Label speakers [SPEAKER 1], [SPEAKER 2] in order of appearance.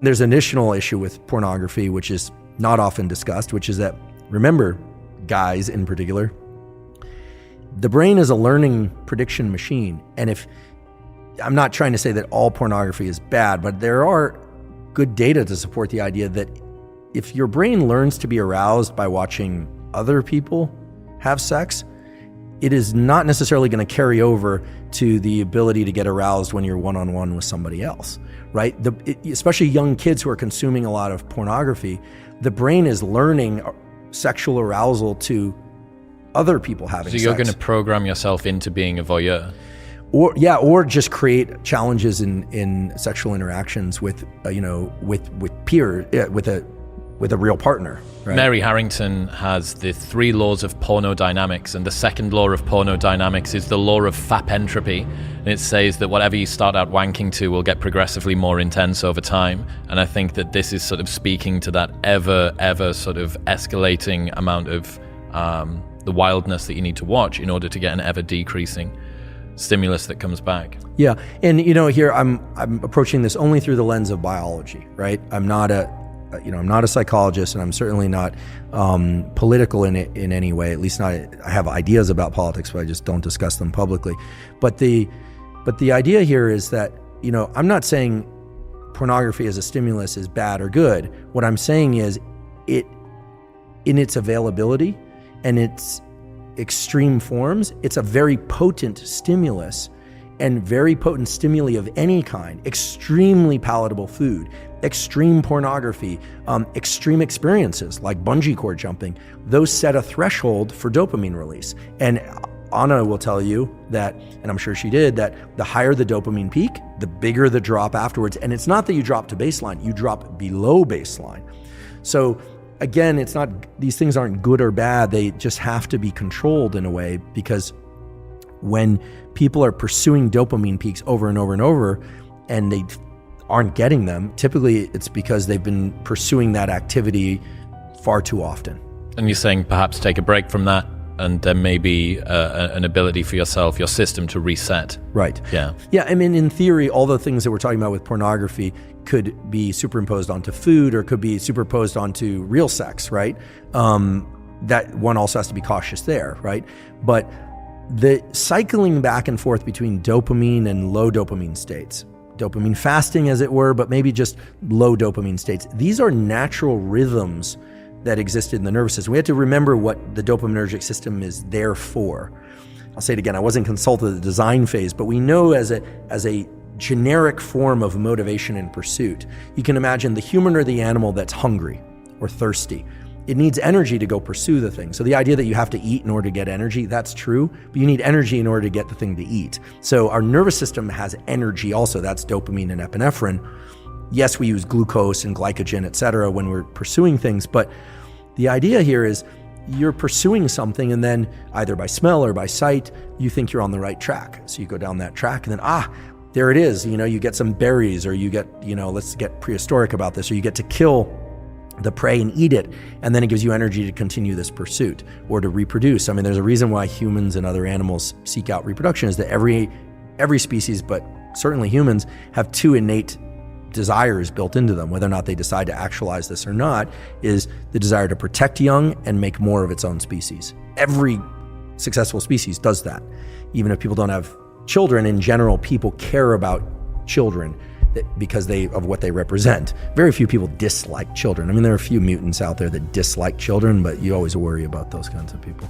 [SPEAKER 1] There's an additional issue with pornography, which is not often discussed, which is that, remember, guys in particular, the brain is a learning prediction machine. And if, I'm not trying to say that all pornography is bad, but there are good data to support the idea that if your brain learns to be aroused by watching other people have sex, it is not necessarily going to carry over to the ability to get aroused when you're one-on-one with somebody else, right? Especially young kids who are consuming a lot of pornography, the brain is learning sexual arousal to other people having sex.
[SPEAKER 2] So you're going to program yourself into being a voyeur?
[SPEAKER 1] Or just create challenges in sexual interactions with a real partner. Right?
[SPEAKER 2] Mary Harrington has the 3 laws of pornodynamics, and the second law of pornodynamics is the law of FAP entropy, and it says that whatever you start out wanking to will get progressively more intense over time. And I think that this is sort of speaking to that ever sort of escalating amount of the wildness that you need to watch in order to get an ever decreasing stimulus that comes back.
[SPEAKER 1] Yeah, and here I'm approaching this only through the lens of biology, right? I'm not a psychologist, and I'm certainly not political in any way. At least not. I have ideas about politics, but I just don't discuss them publicly. But the idea here is that I'm not saying pornography as a stimulus is bad or good. What I'm saying is it, in its availability and its extreme forms, it's a very potent stimulus, and very potent stimuli of any kind, extremely palatable food, extreme pornography, extreme experiences like bungee cord jumping, those set a threshold for dopamine release. And Anna will tell you that, and I'm sure she did, that the higher the dopamine peak, the bigger the drop afterwards. And it's not that you drop to baseline, you drop below baseline. So again, it's not, these things aren't good or bad, they just have to be controlled in a way, because when people are pursuing dopamine peaks over and over and over and they aren't getting them, typically it's because they've been pursuing that activity far too often.
[SPEAKER 2] And you're saying perhaps take a break from that, and there may be an ability for yourself, your system, to reset.
[SPEAKER 1] Right.
[SPEAKER 2] Yeah.
[SPEAKER 1] Yeah, I mean, in theory, all the things that we're talking about with pornography could be superimposed onto food, or could be superimposed onto real sex, right? That one also has to be cautious there, right? But the cycling back and forth between dopamine and low dopamine states, dopamine fasting as it were, but maybe just low dopamine states, these are natural rhythms that existed in the nervous system. We have to remember what the dopaminergic system is there for. I'll say it again, I wasn't consulted at the design phase, but we know as a generic form of motivation and pursuit, you can imagine the human or the animal that's hungry or thirsty. It needs energy to go pursue the thing. So the idea that you have to eat in order to get energy, that's true, but you need energy in order to get the thing to eat. So our nervous system has energy also, that's dopamine and epinephrine. Yes, we use glucose and glycogen, et cetera, when we're pursuing things, but the idea here is you're pursuing something, and then either by smell or by sight, you think you're on the right track. So you go down that track, and then, there it is. You get some berries, or you get, let's get prehistoric about this, or you get to kill the prey and eat it, and then it gives you energy to continue this pursuit or to reproduce. I mean, there's a reason why humans and other animals seek out reproduction, is that every species, but certainly humans, have 2 innate desires built into them. Whether or not they decide to actualize this or not is the desire to protect young and make more of its own species. Every successful species does that. Even if people don't have children, in general, people care about children because of what they represent. Very few people dislike children. I mean, there are a few mutants out there that dislike children, but you always worry about those kinds of people.